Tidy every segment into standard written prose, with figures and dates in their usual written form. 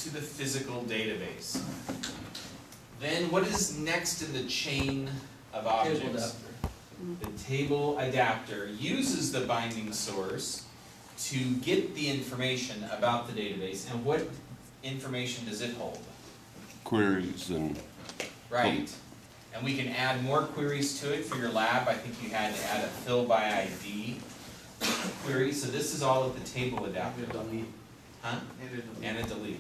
to the physical database. Then what is next in the chain of objects? Table adapter. The table adapter uses the binding source to get the information about the database. And what information does it hold? Queries and... Right. And we can add more queries to it for your lab. I think you had to add a fill by ID query. So this is all of the table adapter. And a delete. Huh? And a delete. And a delete.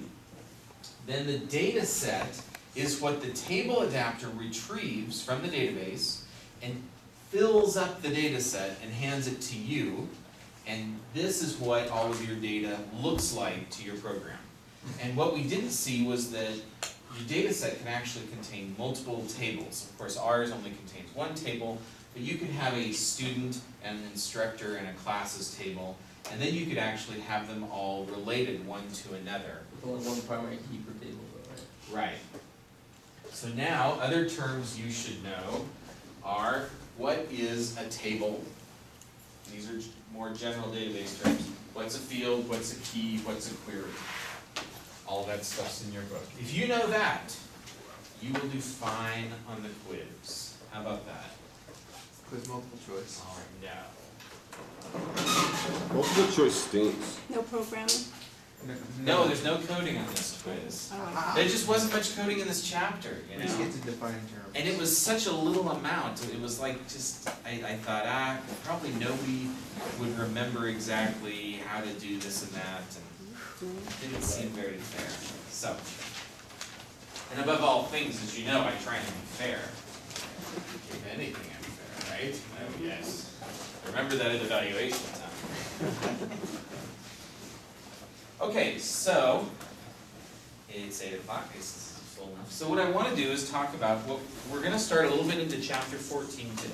Then the data set is what the table adapter retrieves from the database and fills up the data set and hands it to you. And this is what all of your data looks like to your program. And what we didn't see was that your data set can actually contain multiple tables. Of course, ours only contains one table, but you could have a student and an instructor and a classes table, and then you could actually have them all related one to another. With only one primary key per table, though, right? Right. So now, other terms you should know are, what is a table? These are more general database terms. What's a field, what's a key, what's a query? All that stuff's in your book. If you know that, you will do fine on the quiz. How about that? Quiz multiple choice. All right, now. Multiple choice stinks. No programming? No, there's no coding on this quiz. Oh, There just wasn't much coding in this chapter, you We just know? get to define terms. And it was such a little amount. It was like just, I thought, probably nobody would remember exactly how to do this and that, and it didn't seem very fair. So, and above all things, as you know, I try and be fair. If anything, I'm fair, right? Oh, yes. Remember that at evaluation time. Okay, so it's 8 o'clock. It's full enough. So what I want to do is talk about what we're going to start a little bit into chapter 14 today.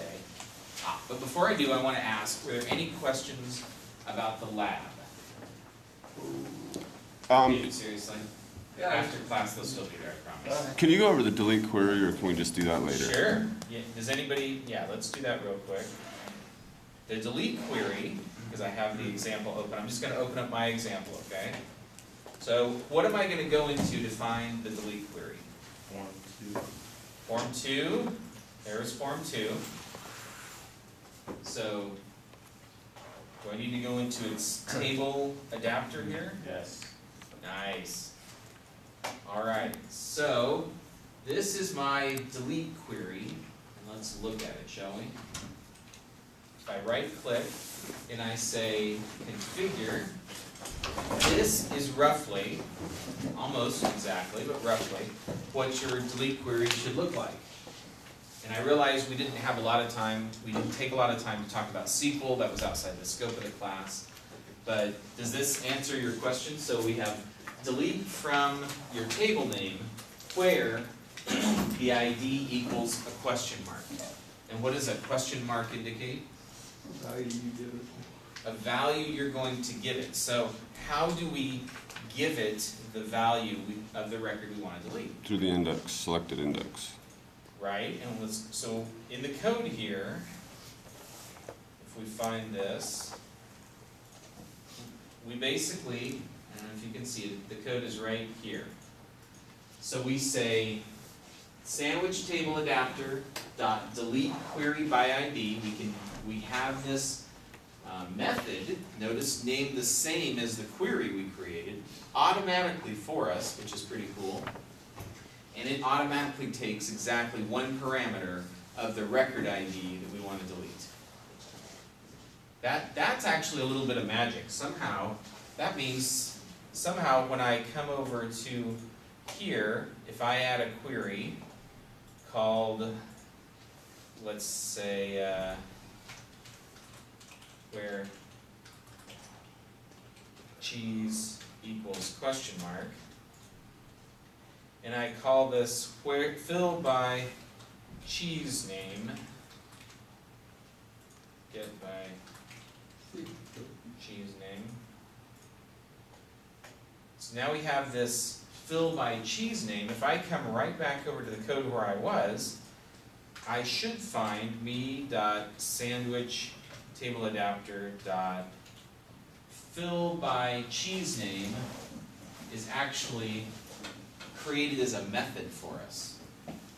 But before I do, I want to ask: were there any questions about the lab? Seriously? Yeah. After class, they'll still be there. I promise. Can you go over the delete query, or can we just do that later? Sure. Yeah. Does anybody? Yeah. Let's do that real quick. The delete query, because I have the example open. I'm just going to open up my example, okay? So what am I going to go into to find the delete query? Form 2. There's Form 2. So do I need to go into its table adapter here? Yes. Nice. All right. So this is my delete query. And let's look at it, shall we? If I right-click and I say configure, this is roughly, almost exactly, but roughly, what your delete query should look like. And I realized we didn't have a lot of time, we didn't take a lot of time to talk about SQL, that was outside the scope of the class. But does this answer your question? So we have delete from your table name where the ID equals a question mark. And what does a question mark indicate? Value you give it. A value you're going to give it. So how do we give it the value of the record we want to delete? Through the index, selected index. Right? And so in the code here, if we find this, we basically, I don't know if you can see it, the code is right here. So we say sandwich table adapter dot delete query by ID. We have this method, notice named the same as the query we created, automatically for us, which is pretty cool. And it automatically takes exactly one parameter of the record ID that we want to delete. That's actually a little bit of magic. Somehow, that means, somehow when I come over to here, if I add a query called, let's say, where cheese equals question mark, and I call this where fill by cheese name, get by cheese name. So now we have this fill by cheese name. If I come right back over to the code where I was, I should find me.sandwich table adapter dot fill by cheese name is actually created as a method for us.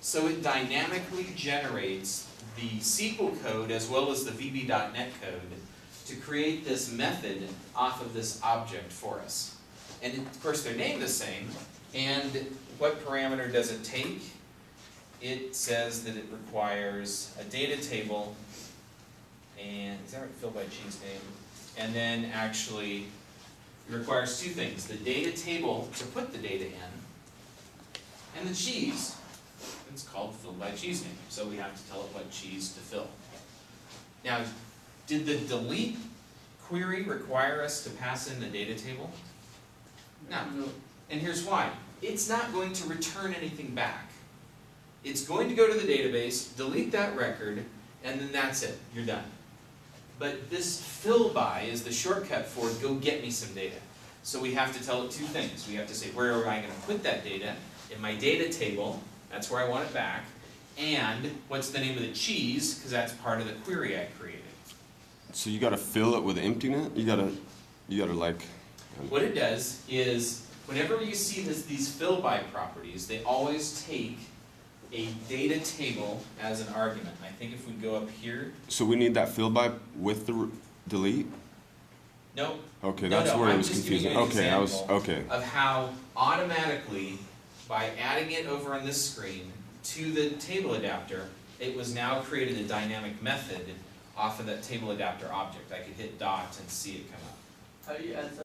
So it dynamically generates the SQL code as well as the VB.NET code to create this method off of this object for us. And of course they're named the same, and what parameter does it take? It says that it requires a data table, and is that right, filled by cheese name? And then actually it requires two things, the data table to put the data in, and the cheese. It's called filled by cheese name, so we have to tell it what cheese to fill. Now, did the delete query require us to pass in the data table? No. And here's why. It's not going to return anything back. It's going to go to the database, delete that record, and then that's it. You're done. But this fill by is the shortcut for go get me some data. So we have to tell it two things. We have to say, where am I going to put that data? In my data table, that's where I want it back. And what's the name of the cheese? Because that's part of the query I created. So you gotta fill it with emptiness? You gotta like... What it does is, whenever you see these fill by properties, they always take a data table as an argument. I think if we go up here, So we need that fill by with the delete? nope. Okay, No, that's no, where it I'm was just giving confusing. you an Okay, example okay. of how automatically, by adding it over on this screen to the table adapter, it was now created a dynamic method off of that table adapter object. I could hit dot and see it come up. How do you add